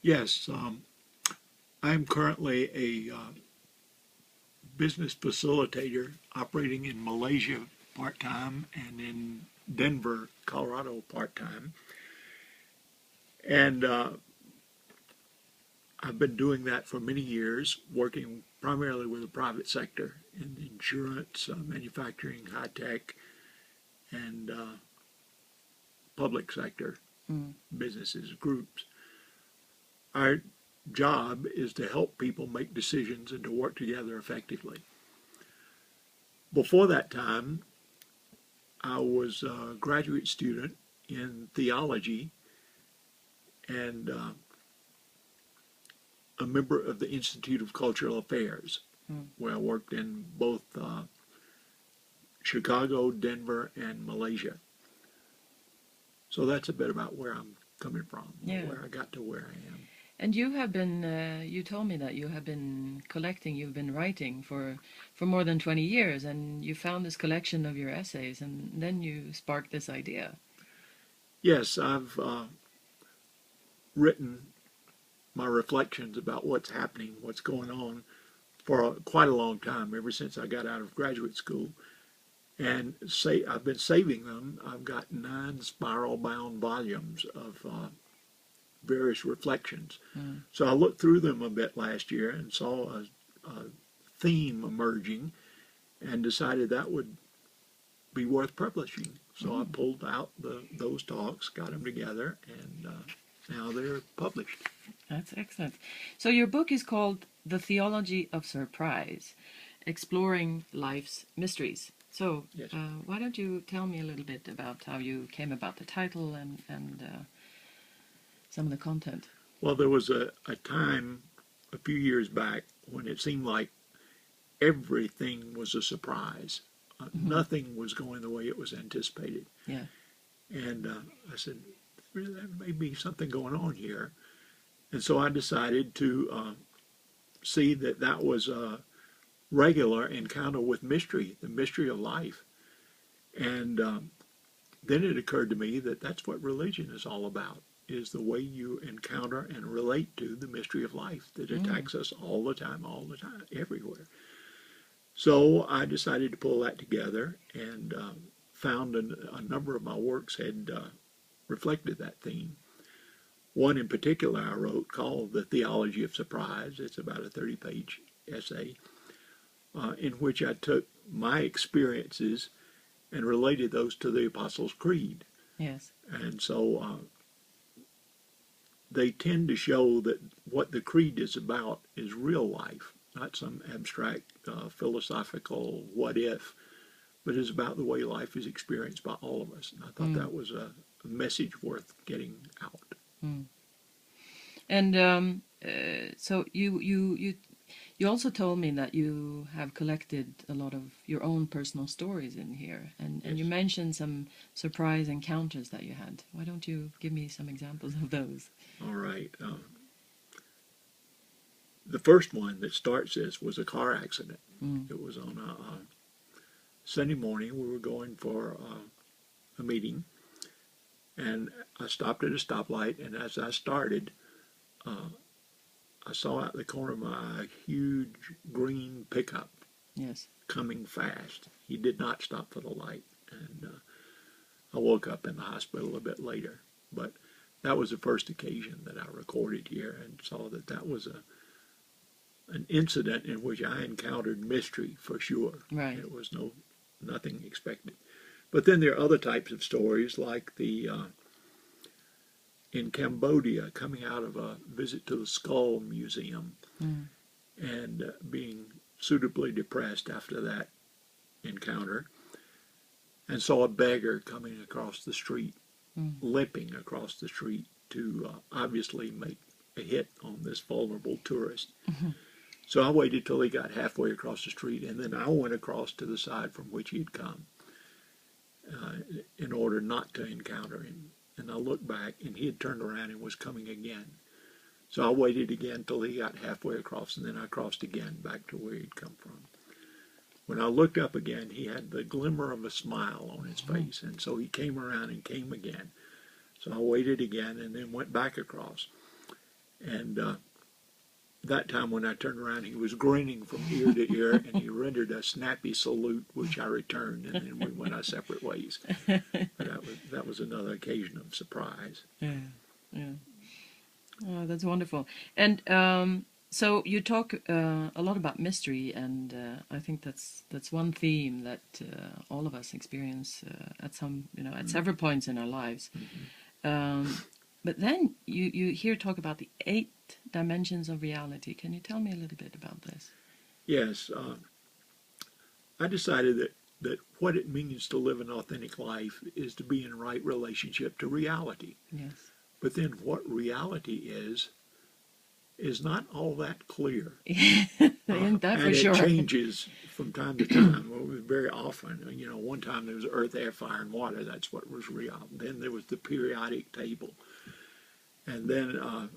Yes, I'm currently a business facilitator operating in Malaysia part-time and in Denver, Colorado part-time. And I've been doing that for many years, working primarily with the private sector in insurance, manufacturing, high tech, and public sector Mm. businesses, groups. Our job is to help people make decisions and to work together effectively. Before that time, I was a graduate student in theology and a member of the Institute of Cultural Affairs, Mm. where I worked in both Chicago, Denver, and Malaysia. So that's a bit about where I'm coming from, Yeah. where I got to where I am. And you have been, you told me that you have been collecting, you've been writing for more than 20 years, and you found this collection of your essays, and then you sparked this idea. Yes, I've written my reflections about what's happening, what's going on for quite a long time, ever since I got out of graduate school. And I've been saving them. I've got 9 spiral-bound volumes of various reflections. Mm. So I looked through them a bit last year and saw a theme emerging and decided that would be worth publishing. So I pulled out those talks, got them together, and now they're published. That's excellent. So your book is called The Theology of Surprise, Exploring Life's Mysteries. So Yes. why don't you tell me a little bit about how you came about the title and some of the content? Well, there was a time a few years back when it seemed like everything was a surprise. Nothing was going the way it was anticipated. Yeah. And I said, really, there may be something going on here. And so I decided to see that that was a regular encounter with mystery, the mystery of life. And then it occurred to me that that's what religion is all about, is the way you encounter and relate to the mystery of life that attacks us all the time, everywhere. So I decided to pull that together and found a number of my works had reflected that theme. One in particular I wrote called The Theology of Surprise. It's about a 30-page essay in which I took my experiences and related those to the Apostles' Creed. Yes. And so they tend to show that what the creed is about is real life, not some abstract philosophical what if, but is about the way life is experienced by all of us. And I thought that was a message worth getting out. Mm. And so you also told me that you have collected a lot of your own personal stories in here, and Yes. you mentioned some surprise encounters that you had. Why don't you give me some examples of those? All right. The first one that starts this was a car accident. Mm. It was on a Sunday morning. We were going for a meeting, and I stopped at a stoplight, and as I started, I saw out the corner of my eye a huge green pickup Yes. coming fast. He did not stop for the light, and I woke up in the hospital a bit later. But that was the first occasion that I recorded here and saw that that was an incident in which I encountered mystery for sure. Right. It was nothing expected. But then there are other types of stories like the in Cambodia, coming out of a visit to the Skull Museum and being suitably depressed after that encounter, and saw a beggar coming across the street, limping across the street to obviously make a hit on this vulnerable tourist. So I waited till he got halfway across the street, and then I went across to the side from which he'd come in order not to encounter him. And I looked back, and he had turned around and was coming again. So I waited again till he got halfway across, and then I crossed again back to where he'd come from. When I looked up again, he had the glimmer of a smile on his face, and so he came around and came again. So I waited again and then went back across. And that time when I turned around, he was grinning from ear to ear, and he rendered a snappy salute, which I returned, and then we went our separate ways. But that was another occasion of surprise. Yeah, yeah. Oh, that's wonderful. And so you talk a lot about mystery, and I think that's one theme that all of us experience at some, at several points in our lives. But then you here talk about the 8 dimensions of reality. Can you tell me a little bit about this? Yes, I decided that what it means to live an authentic life is to be in right relationship to reality. Yes. But then what reality is not all that clear. Ain't that for and sure? It changes from time to time. Very often, one time there was earth, air, fire, and water. That's what was real. Then there was the periodic table. And then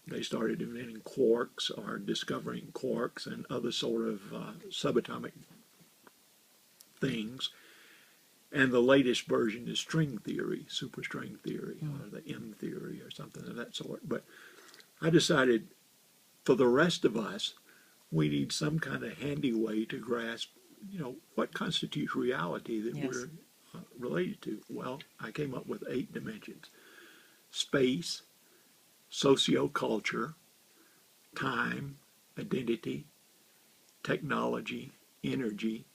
they started inventing quarks or discovering quarks and other sort of subatomic things. And the latest version is string theory, superstring theory, or the M theory, or something of that sort. But I decided for the rest of us, we need some kind of handy way to grasp, what constitutes reality that we're related to. Well, I came up with 8 dimensions: space, socioculture, time, identity, technology, energy,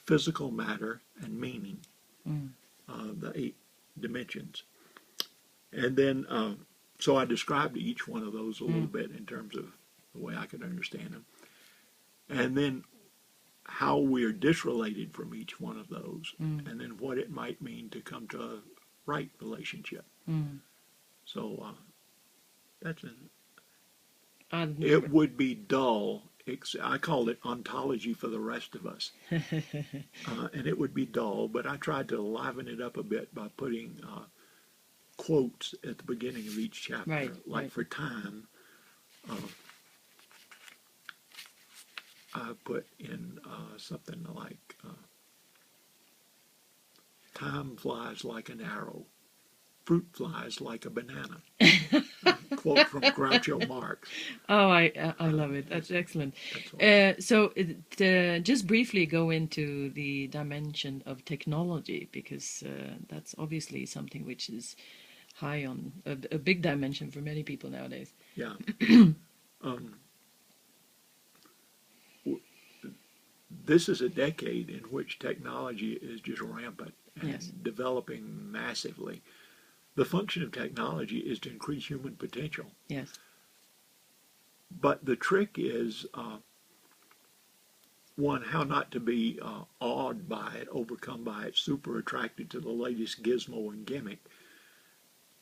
physical matter, and meaning. The 8 dimensions. And then, so I described each one of those a little bit in terms of the way I could understand them. And then how we're disrelated from each one of those, and then what it might mean to come to a right relationship. So that's it would be dull. I called it ontology for the rest of us. And it would be dull, but I tried to liven it up a bit by putting quotes at the beginning of each chapter. For time, I put in something like, time flies like an arrow, fruit flies like a banana. Quote from Groucho Marx. Oh, I love it. That's excellent. So just briefly go into the dimension of technology, because that's obviously something which is high on a big dimension for many people nowadays. Yeah. This is a decade in which technology is just rampant and developing massively. The function of technology is to increase human potential. Yes. But the trick is, one, how not to be awed by it, overcome by it, super attracted to the latest gizmo and gimmick.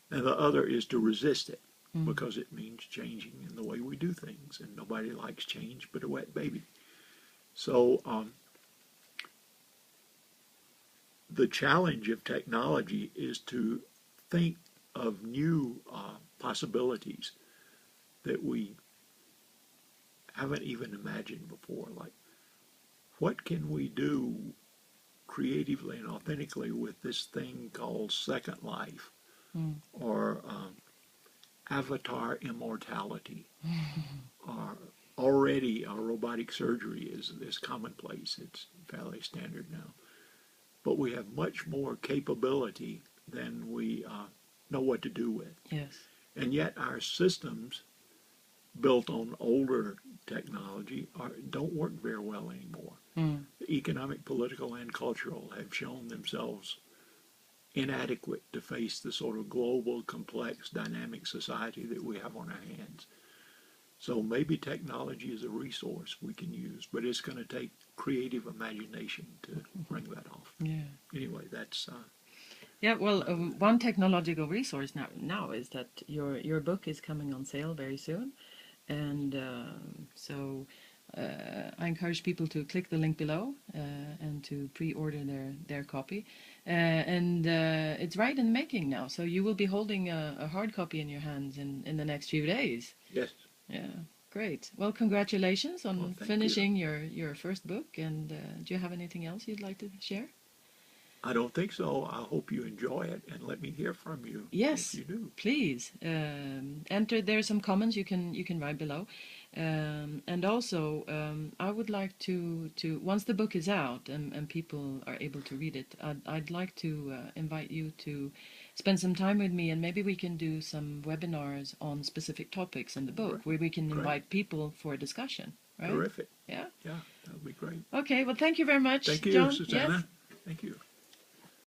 And the other is to resist it, because it means changing in the way we do things, and nobody likes change but a wet baby. So the challenge of technology is to think of new possibilities that we haven't even imagined before. Like, what can we do creatively and authentically with this thing called Second Life, or avatar immortality, or already robotic surgery is commonplace. It's fairly standard now. But we have much more capability than we know what to do with. Yes. And yet our systems built on older technology don't work very well anymore. The economic, political, and cultural have shown themselves inadequate to face the sort of global, complex, dynamic society that we have on our hands. So maybe technology is a resource we can use, but it's going to take creative imagination to bring that off. Yeah. Anyway, that's... yeah, well, one technological resource now is that your book is coming on sale very soon. And so I encourage people to click the link below and to pre-order their copy. And it's right in the making now. So you will be holding a hard copy in your hands in the next few days. Yes. Yeah, great. Well, congratulations on finishing your first book. And do you have anything else you'd like to share? I don't think so. I hope you enjoy it, and let me hear from you Yes, if you do. please. Enter. There are some comments you can write below, and also I would like to once the book is out and people are able to read it, I'd like to invite you to spend some time with me, and maybe we can do some webinars on specific topics in the book where we can Great. invite people for a discussion. Right? Terrific. Yeah. Yeah, that would be great. Okay. Well, thank you very much, Thank you, John. Susanna. Yes.